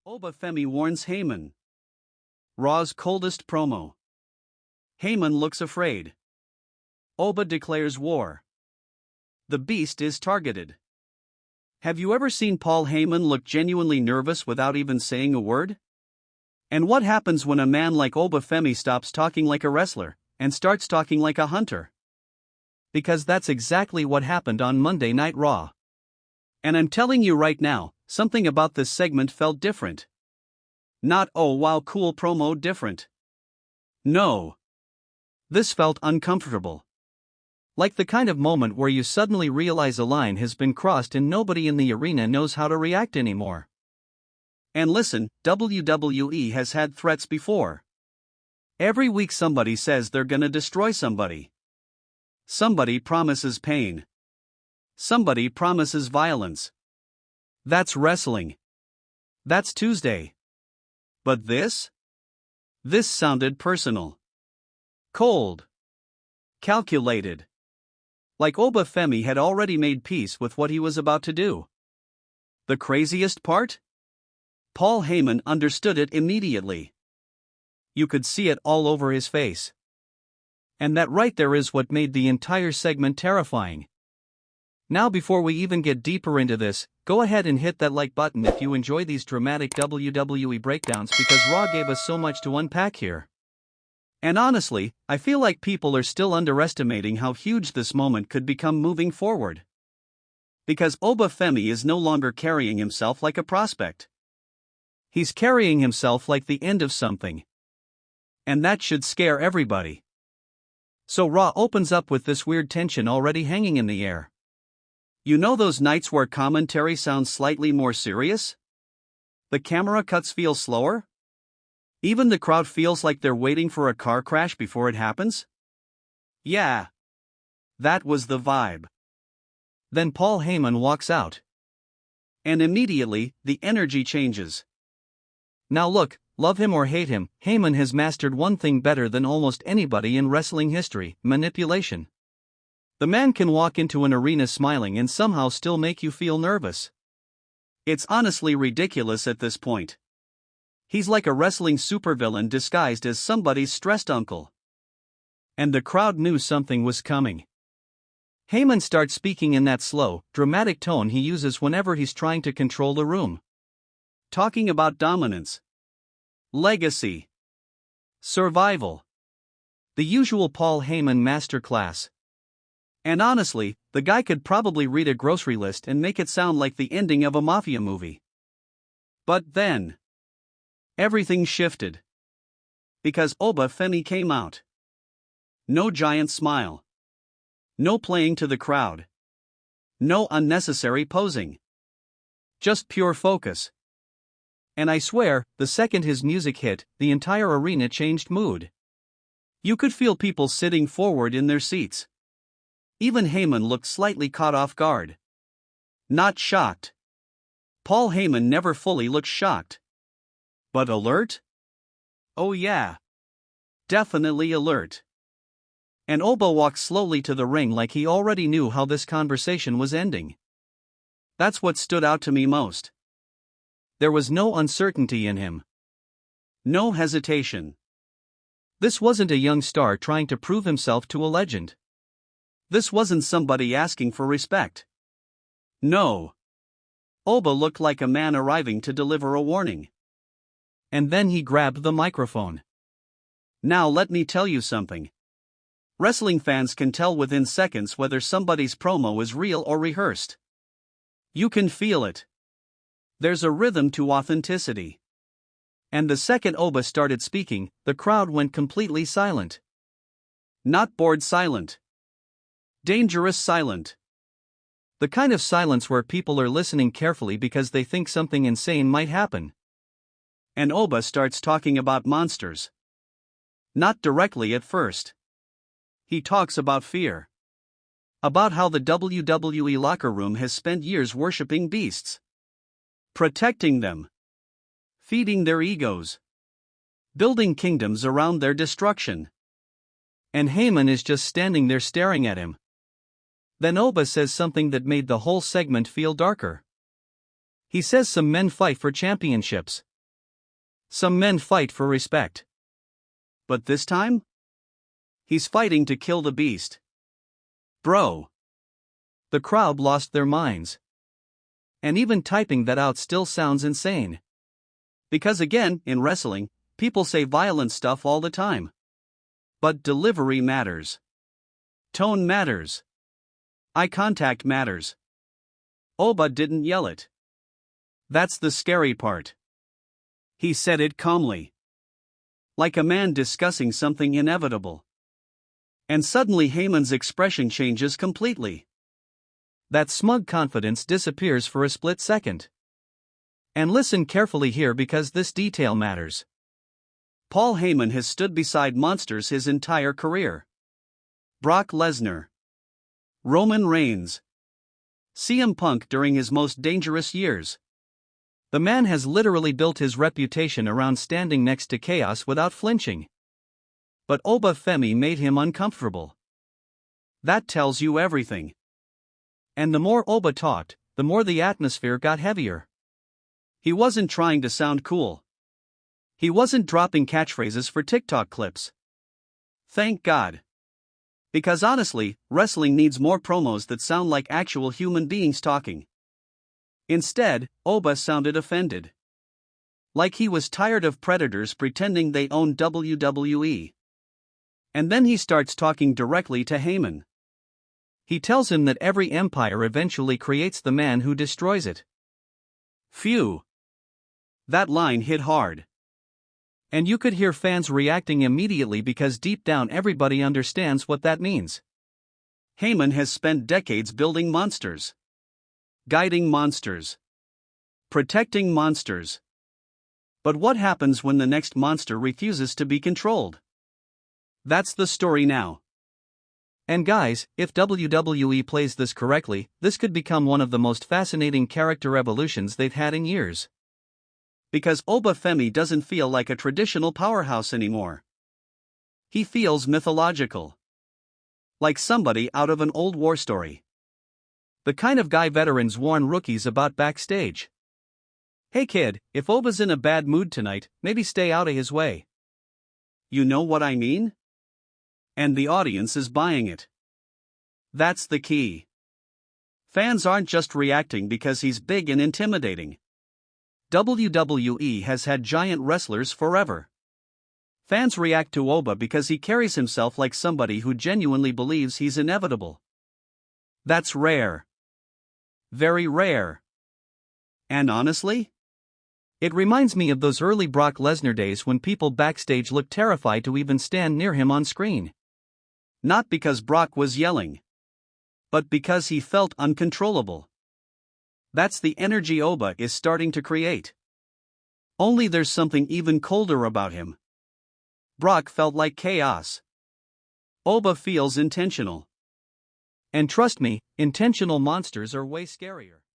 Oba Femi warns Heyman. Raw's coldest promo. Heyman looks afraid. Oba declares war. The beast is targeted. Have you ever seen Paul Heyman look genuinely nervous without even saying a word? And what happens when a man like Oba Femi stops talking like a wrestler and starts talking like a hunter? Because that's exactly what happened on Monday Night Raw. And I'm telling you right now, something about this segment felt different. Not oh wow cool promo different. No. This felt uncomfortable. Like the kind of moment where you suddenly realize a line has been crossed and nobody in the arena knows how to react anymore. And listen, WWE has had threats before. Every week somebody says they're gonna destroy somebody. Somebody promises pain. Somebody promises violence. That's wrestling. That's Tuesday. But this? This sounded personal. Cold. Calculated. Like Oba Femi had already made peace with what he was about to do. The craziest part? Paul Heyman understood it immediately. You could see it all over his face. And that right there is what made the entire segment terrifying. Now before we even get deeper into this, go ahead and hit that like button if you enjoy these dramatic WWE breakdowns because Raw gave us so much to unpack here. And honestly, I feel like people are still underestimating how huge this moment could become moving forward. Because Oba Femi is no longer carrying himself like a prospect. He's carrying himself like the end of something. And that should scare everybody. So Raw opens up with this weird tension already hanging in the air. You know those nights where commentary sounds slightly more serious? The camera cuts feel slower? Even the crowd feels like they're waiting for a car crash before it happens? Yeah. That was the vibe. Then Paul Heyman walks out. And immediately, the energy changes. Now look, love him or hate him, Heyman has mastered one thing better than almost anybody in wrestling history: manipulation. The man can walk into an arena smiling and somehow still make you feel nervous. It's honestly ridiculous at this point. He's like a wrestling supervillain disguised as somebody's stressed uncle. And the crowd knew something was coming. Heyman starts speaking in that slow, dramatic tone he uses whenever he's trying to control the room. Talking about dominance. Legacy. Survival. The usual Paul Heyman masterclass. And honestly, the guy could probably read a grocery list and make it sound like the ending of a mafia movie. But then, everything shifted. Because Oba Femi came out. No giant smile. No playing to the crowd. No unnecessary posing. Just pure focus. And I swear, the second his music hit, the entire arena changed mood. You could feel people sitting forward in their seats. Even Heyman looked slightly caught off guard. Not shocked. Paul Heyman never fully looks shocked. But alert? Oh yeah. Definitely alert. And Oba walked slowly to the ring like he already knew how this conversation was ending. That's what stood out to me most. There was no uncertainty in him. No hesitation. This wasn't a young star trying to prove himself to a legend. This wasn't somebody asking for respect. No. Oba looked like a man arriving to deliver a warning. And then he grabbed the microphone. Now let me tell you something. Wrestling fans can tell within seconds whether somebody's promo is real or rehearsed. You can feel it. There's a rhythm to authenticity. And the second Oba started speaking, the crowd went completely silent. Not bored silent. Dangerous silent. The kind of silence where people are listening carefully because they think something insane might happen. And Oba starts talking about monsters. Not directly at first. He talks about fear. About how the WWE locker room has spent years worshipping beasts. Protecting them. Feeding their egos. Building kingdoms around their destruction. And Heyman is just standing there staring at him. Then Oba says something that made the whole segment feel darker. He says some men fight for championships. Some men fight for respect. But this time? He's fighting to kill the beast. Bro. The crowd lost their minds. And even typing that out still sounds insane. Because again, in wrestling, people say violent stuff all the time. But delivery matters. Tone matters. Eye contact matters. Oba didn't yell it. That's the scary part. He said it calmly. Like a man discussing something inevitable. And suddenly Heyman's expression changes completely. That smug confidence disappears for a split second. And listen carefully here because this detail matters. Paul Heyman has stood beside monsters his entire career. Brock Lesnar, Roman Reigns, CM Punk during his most dangerous years. The man has literally built his reputation around standing next to chaos without flinching. But Oba Femi made him uncomfortable. That tells you everything. And the more Oba talked, the more the atmosphere got heavier. He wasn't trying to sound cool. He wasn't dropping catchphrases for TikTok clips. Thank God. Because honestly, wrestling needs more promos that sound like actual human beings talking. Instead, Oba sounded offended. Like he was tired of predators pretending they own WWE. And then he starts talking directly to Heyman. He tells him that every empire eventually creates the man who destroys it. Phew. That line hit hard. And you could hear fans reacting immediately because deep down everybody understands what that means. Heyman has spent decades building monsters. Guiding monsters. Protecting monsters. But what happens when the next monster refuses to be controlled? That's the story now. And guys, if WWE plays this correctly, this could become one of the most fascinating character evolutions they've had in years. Because Oba Femi doesn't feel like a traditional powerhouse anymore. He feels mythological. Like somebody out of an old war story. The kind of guy veterans warn rookies about backstage. Hey kid, if Oba's in a bad mood tonight, maybe stay out of his way. You know what I mean? And the audience is buying it. That's the key. Fans aren't just reacting because he's big and intimidating. WWE has had giant wrestlers forever. Fans react to Oba because he carries himself like somebody who genuinely believes he's inevitable. That's rare. Very rare. And honestly, it reminds me of those early Brock Lesnar days when people backstage looked terrified to even stand near him on screen. Not because Brock was yelling, but because he felt uncontrollable. That's the energy Oba is starting to create. Only there's something even colder about him. Brock felt like chaos. Oba feels intentional. And trust me, intentional monsters are way scarier.